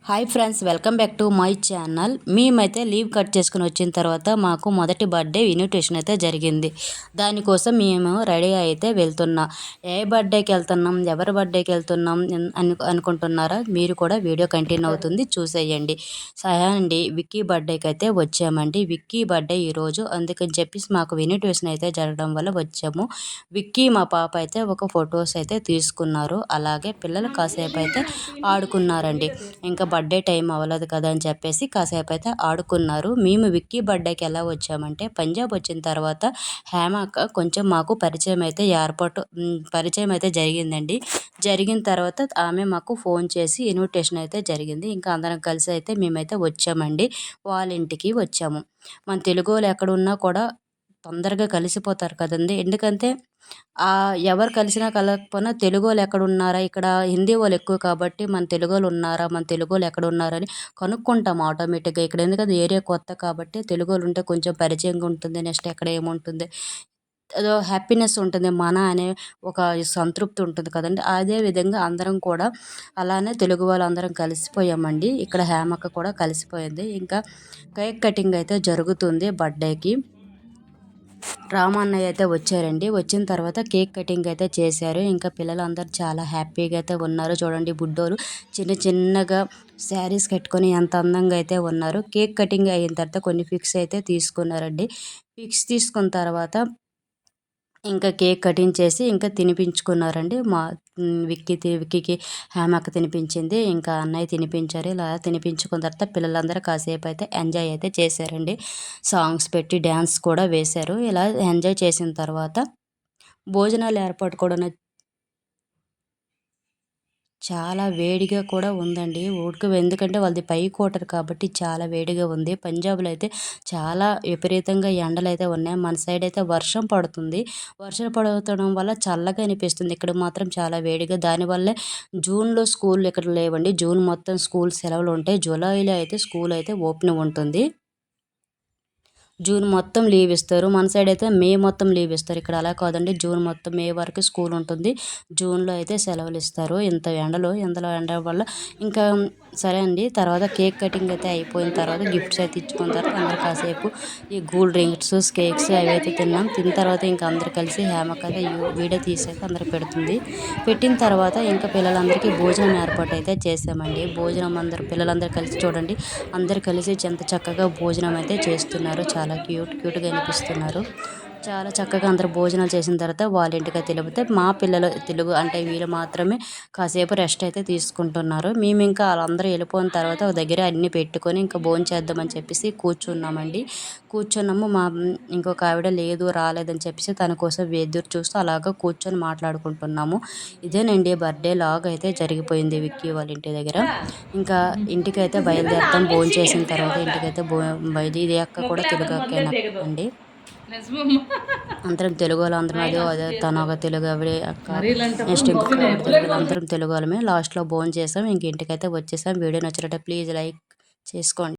Hi friends, welcome back to my channel. మేమైతే leave cut చేసుకుని వచ్చిన తర్వాత మాకు మొదటి బర్త్డే ఇన్విటేషన్ అయితే జరిగింది. దానికోసం మేము రెడీగా అయితే వెళ్తున్నాం. ఏ బర్త్డేకి వెళ్తున్నాం, ఎవరి బర్త్డేకి వెళ్తున్నాం అనుకుంటున్నారా? మీరు కూడా వీడియో కంటిన్యూ అవుతుంది, చూసేయండి. సరే అండి, విక్కీ బర్త్డేకి అయితే వచ్చామండి. విక్కీ బర్త్డే ఈరోజు, అందుకని చెప్పేసి మాకు ఇన్విటేషన్ అయితే జరగడం వల్ల వచ్చాము. విక్కీ మా పాప అయితే ఒక ఫొటోస్ అయితే తీసుకున్నారు. అలాగే పిల్లలు కాసేపు అయితే ఆడుకున్నారండి. ఇంకా బర్త్డే టైం అవ్వలేదు కదా అని చెప్పేసి కాసేపు అయితే ఆడుకున్నారు. మేము విక్కీ బర్త్డేకి ఎలా వచ్చామంటే, పంజాబ్ వచ్చిన తర్వాత హేమక్క కొంచెం మాకు పరిచయం అయితే జరిగిందండి. జరిగిన తర్వాత ఆమె మాకు ఫోన్ చేసి ఇన్విటేషన్ అయితే జరిగింది. ఇంకా అందరం కలిసి అయితే మేమైతే వచ్చామండి. వాళ్ళ ఇంటికి వచ్చాము. మన తెలుగు వాళ్ళు ఎక్కడున్నా కూడా తొందరగా కలిసిపోతారు కదండి. ఎందుకంటే ఎవరు కలిసినా కలగకపోయినా తెలుగు వాళ్ళు ఎక్కడున్నారా, ఇక్కడ హిందీ వాళ్ళు ఎక్కువ కాబట్టి మన తెలుగు వాళ్ళు ఉన్నారా, మన తెలుగు వాళ్ళు ఎక్కడ ఉన్నారని కనుక్కుంటాం ఆటోమేటిక్గా. ఇక్కడ ఎందుకంటే ఏరియా కొత్త కాబట్టి తెలుగు వాళ్ళు ఉంటే కొంచెం పరిచయంగా ఉంటుంది. నెక్స్ట్ ఎక్కడ ఏముంటుంది, ఏదో హ్యాపీనెస్ ఉంటుంది, మన అనే ఒక సంతృప్తి ఉంటుంది కదండి. అదే విధంగా అందరం కూడా అలానే తెలుగు వాళ్ళు అందరం కలిసిపోయామండి. ఇక్కడ హేమక్క కూడా కలిసిపోయింది. ఇంకా కేక్ కటింగ్ అయితే జరుగుతుంది బర్త్డేకి. రామన్నయ్య అయితే వచ్చారండి. వచ్చిన తర్వాత కేక్ కటింగ్ అయితే చేశారు. ఇంకా పిల్లలందరూ చాలా హ్యాపీగా అయితే ఉన్నారు. చూడండి, బుడ్డోరు చిన్న చిన్నగా శారీస్ కట్టుకొని ఎంత అందంగా అయితే ఉన్నారు. కేక్ కటింగ్ అయిన తర్వాత కొన్ని పిక్స్ అయితే తీసుకున్నారండి. పిక్స్ తీసుకున్న తర్వాత ఇంకా కేక్ కటింగ్ చేసి ఇంకా తినిపించుకున్నారండి. విక్కీకి హేమక్క తినిపించింది. ఇంకా అన్నయ్య తినిపించారు. ఇలా తినిపించుకున్న తర్వాత పిల్లలందరూ కాసేపు అయితే ఎంజాయ్ అయితే చేశారండి. సాంగ్స్ పెట్టి డ్యాన్స్ కూడా వేశారు. ఇలా ఎంజాయ్ చేసిన తర్వాత భోజనాలు ఏర్పాటు కూడా చాలా వేడిగా కూడా ఉందండి. ఎందుకంటే వాళ్ళది పై కోటర్ కాబట్టి చాలా వేడిగా ఉంది. పంజాబ్లో అయితే చాలా విపరీతంగా ఎండలైతే ఉన్నాయి. మన సైడ్ అయితే వర్షం పడుతుంది. వర్షం పడటం వల్ల చల్లగా అనిపిస్తుంది. ఇక్కడ మాత్రం చాలా వేడిగా, దానివల్లే జూన్లో స్కూల్ ఇక్కడ లేవండి. జూన్ మొత్తం స్కూల్ సెలవులు ఉంటాయి. జూలైలో అయితే స్కూల్ అయితే ఓపెన్ ఉంటుంది. జూన్ మొత్తం లీవ్ ఇస్తారు. మన సైడ్ అయితే మే మొత్తం లీవ్ ఇస్తారు. ఇక్కడ అలా కాదండి, జూన్ మొత్తం మే వరకు స్కూల్ ఉంటుంది. జూన్లో అయితే సెలవులు ఇస్తారు. ఇందులో ఎండ వల్ల ఇంకా సరే అండి. తర్వాత కేక్ కటింగ్ అయితే అయిపోయిన తర్వాత గిఫ్ట్స్ అయితే ఇచ్చుకున్న తర్వాత అందరు కాసేపు ఈ కూల్ డ్రింక్స్, కేక్స్ అవి అయితే తిన్నాం. తిన్న తర్వాత ఇంకా అందరు కలిసి హేమక్క అయితే వీడియో తీసి అయితే అందరికి పెడుతుంది. పెట్టిన తర్వాత ఇంకా పిల్లలందరికీ భోజనం ఏర్పాటు అయితే చేసామండి. భోజనం పిల్లలందరూ కలిసి చూడండి, అందరు కలిసి ఎంత చక్కగా భోజనం అయితే చేస్తున్నారు. చాలా క్యూట్గా అనిపిస్తున్నారు. చాలా చక్కగా అందరూ భోజనాలు చేసిన తర్వాత వాళ్ళ ఇంటికి తెలిపితే మా పిల్లలు తెలుగు అంటే వీళ్ళు మాత్రమే కాసేపు రెస్ట్ అయితే తీసుకుంటున్నారు. మేము ఇంకా వాళ్ళందరూ వెళ్ళిపోయిన తర్వాత ఒక దగ్గర అన్నీ పెట్టుకొని ఇంకా భోంచేద్దామని చెప్పేసి కూర్చున్నాము. ఇంకొక ఆవిడ రాలేదని చెప్పేసి తన కోసం ఎదురు చూస్తూ అలాగా కూర్చొని మాట్లాడుకుంటున్నాము. ఇదేనండి బర్త్డే లాగ్ అయితే జరిగిపోయింది విక్కీ వాళ్ళ ఇంటి దగ్గర. ఇంకా ఇంటికైతే బయలుదేరుతాం. భోంచేసిన తర్వాత ఇంటికైతే ఇది అక్క కూడా తెలుగు అక్క అండి. అందరం తెలుగు వాళ్ళు అందరం, అదే తను ఒక తెలుగు ఆవిడ అక్క, నెక్స్ట్ ఇంకొక తెలుగు, అందరం తెలుగు వాళ్ళమే. లాస్ట్లో భోజనం చేసాం. ఇంటికైతే వచ్చేసాం. వీడియో నచ్చినట్టు ప్లీజ్ లైక్ చేసుకోండి.